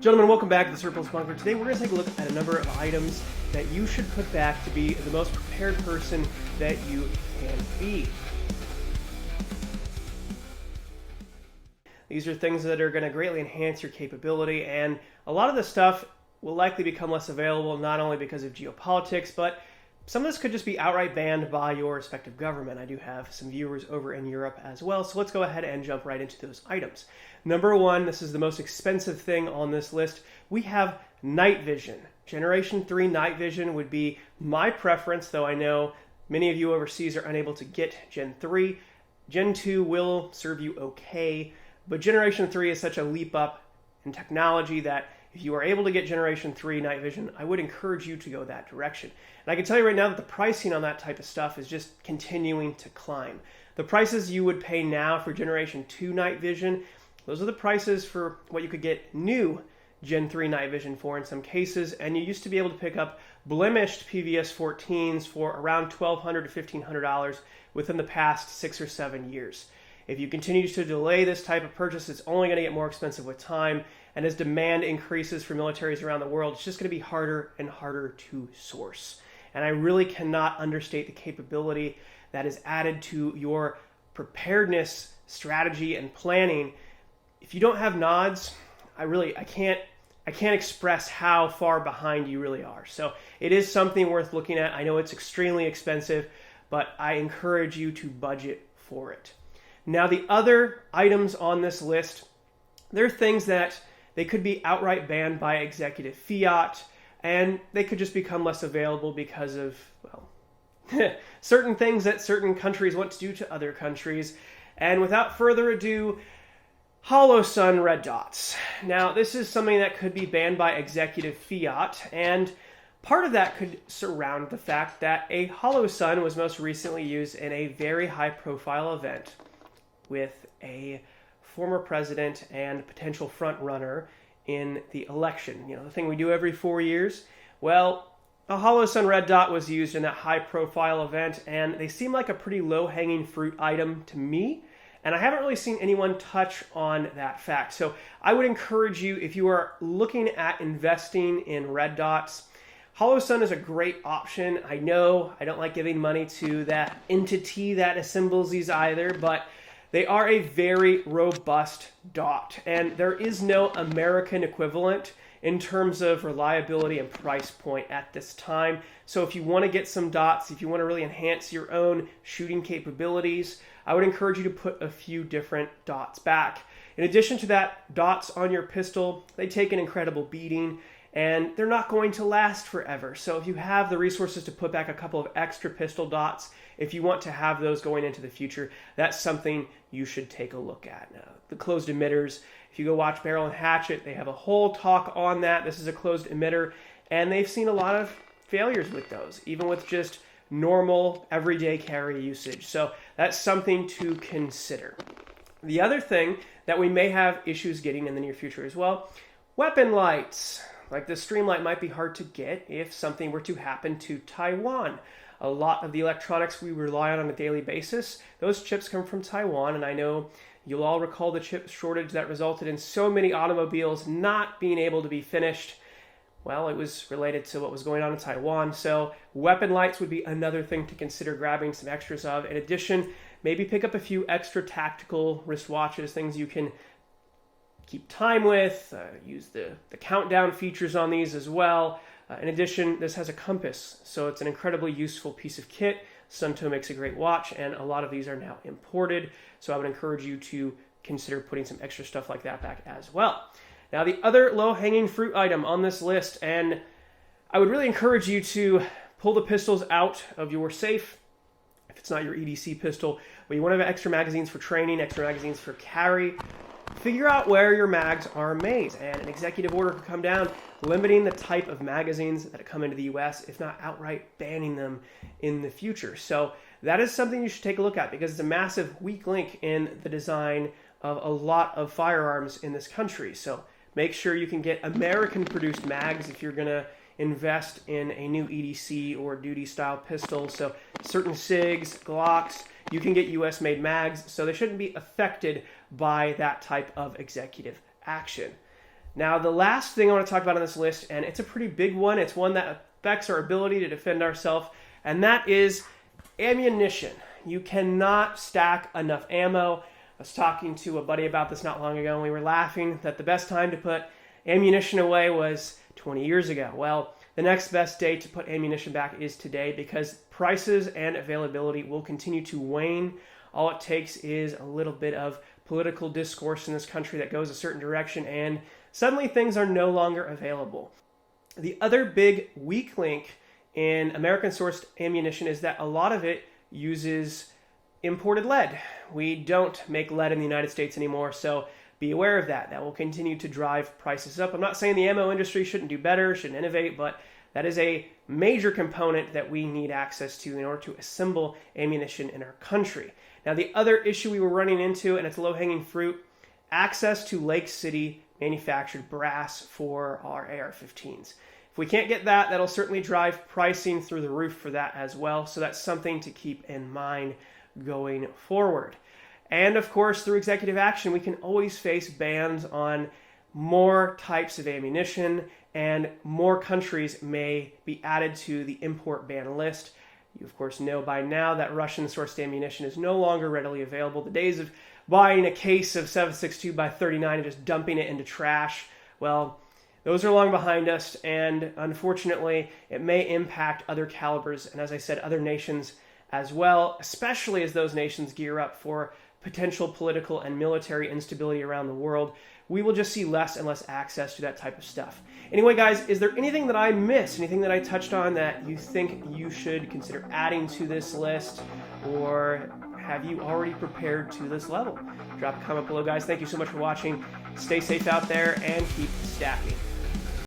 Gentlemen, welcome back to the Surplus Bunker. Today we're going to take a look at a number of items that you should put back to be the most prepared person that you can be. These are things that are going to greatly enhance your capability, and a lot of this stuff will likely become less available not only because of geopolitics, but some of this could just be outright banned by your respective government. I do have some viewers over in Europe as well, so let's go ahead and jump right into those items. Number one, this is the most expensive thing on this list. We have night vision. Generation 3 night vision would be my preference, though I know many of you overseas are unable to get Gen 3. Gen 2 will serve you okay, but Generation 3 is such a leap up in technology that if you are able to get Generation 3 night vision, I would encourage you to go that direction. And I can tell you right now that the pricing on that type of stuff is just continuing to climb. The prices you would pay now for Generation 2 night vision, those are the prices for what you could get new Gen 3 night vision for in some cases, and you used to be able to pick up blemished PVS 14s for around $1,200 to $1,500 within the past 6 or 7 years. If you continue to delay this type of purchase, it's only going to get more expensive with time, and as demand increases for militaries around the world, it's just going to be harder and harder to source. And I really cannot understate the capability that is added to your preparedness, strategy, and planning. If you don't have nods, I can't express how far behind you really are. So it is something worth looking at. I know it's extremely expensive, but I encourage you to budget for it. Now, the other items on this list, they're things that they could be outright banned by executive fiat, and they could just become less available because of, well, certain things that certain countries want to do to other countries. And without further ado, Holosun red dots. Now, this is something that could be banned by executive fiat, and part of that could surround the fact that a Holosun was most recently used in a very high-profile event with a former president and potential front runner in the election. You know, the thing we do every 4 years. Well, a Holosun red dot was used in that high-profile event, and they seem like a pretty low-hanging fruit item to me. And I haven't really seen anyone touch on that fact. So I would encourage you, if you are looking at investing in red dots, Holosun is a great option. I know I don't like giving money to that entity that assembles these either, but they are a very robust dot. And there is no American equivalent in terms of reliability and price point at this time. So if you want to get some dots, if you want to really enhance your own shooting capabilities, I would encourage you to put a few different dots back. In addition to that, dots on your pistol, they take an incredible beating, and they're not going to last forever. So if you have the resources to put back a couple of extra pistol dots, if you want to have those going into the future, that's something you should take a look at. Now, the closed emitters, if you go watch Barrel and Hatchet, they have a whole talk on that. This is a closed emitter, and they've seen a lot of failures with those, even with just normal everyday carry usage. So that's something to consider. The other thing that we may have issues getting in the near future as well, weapon lights. Like the Streamlight might be hard to get if something were to happen to Taiwan. A lot of the electronics we rely on a daily basis, those chips come from Taiwan, and I know you'll all recall the chip shortage that resulted in so many automobiles not being able to be finished. Well, it was related to what was going on in Taiwan, so weapon lights would be another thing to consider grabbing some extras of. In addition, maybe pick up a few extra tactical wristwatches, things you can keep time with, use the countdown features on these as well. In addition, this has a compass, so it's an incredibly useful piece of kit. Suunto makes a great watch, and a lot of these are now imported, so I would encourage you to consider putting some extra stuff like that back as well. Now, the other low-hanging fruit item on this list, and I would really encourage you to pull the pistols out of your safe, if it's not your EDC pistol, but you want to have extra magazines for training, extra magazines for carry. Figure out where your mags are made, and an executive order could come down limiting the type of magazines that come into the US, if not outright banning them in the future. So that is something you should take a look at, because it's a massive weak link in the design of a lot of firearms in this country. So make sure you can get American-produced mags if you're going to invest in a new EDC or duty-style pistol. So certain SIGs, Glocks, you can get US-made mags, so they shouldn't be affected by that type of executive action. Now, the last thing I want to talk about on this list, and it's a pretty big one, it's one that affects our ability to defend ourselves, and that is ammunition. You cannot stack enough ammo. I was talking to a buddy about this not long ago, and we were laughing that the best time to put ammunition away was 20 years ago. Well, the next best day to put ammunition back is today, because prices and availability will continue to wane. All it takes is a little bit of political discourse in this country that goes a certain direction, and suddenly things are no longer available. The other big weak link in American-sourced ammunition is that a lot of it uses imported lead. We don't make lead in the United States anymore, so be aware of that. That will continue to drive prices up. I'm not saying the ammo industry shouldn't do better, shouldn't innovate, but that is a major component that we need access to in order to assemble ammunition in our country. Now, the other issue we were running into, and it's low-hanging fruit, access to Lake City manufactured brass for our AR-15s. If we can't get that, that'll certainly drive pricing through the roof for that as well. So that's something to keep in mind going forward. And of course, through executive action, we can always face bans on more types of ammunition, and more countries may be added to the import ban list. You, of course, know by now that Russian-sourced ammunition is no longer readily available. The days of buying a case of 7.62 by 39 and just dumping it into trash, well, those are long behind us, and unfortunately, it may impact other calibers, and as I said, other nations as well, especially as those nations gear up for potential political and military instability around the world. We will just see less and less access to that type of stuff. Anyway, guys, is there anything that I missed, anything that I touched on that you think you should consider adding to this list, or have you already prepared to this level? Drop a comment below, guys. Thank you so much for watching. Stay safe out there and keep stacking.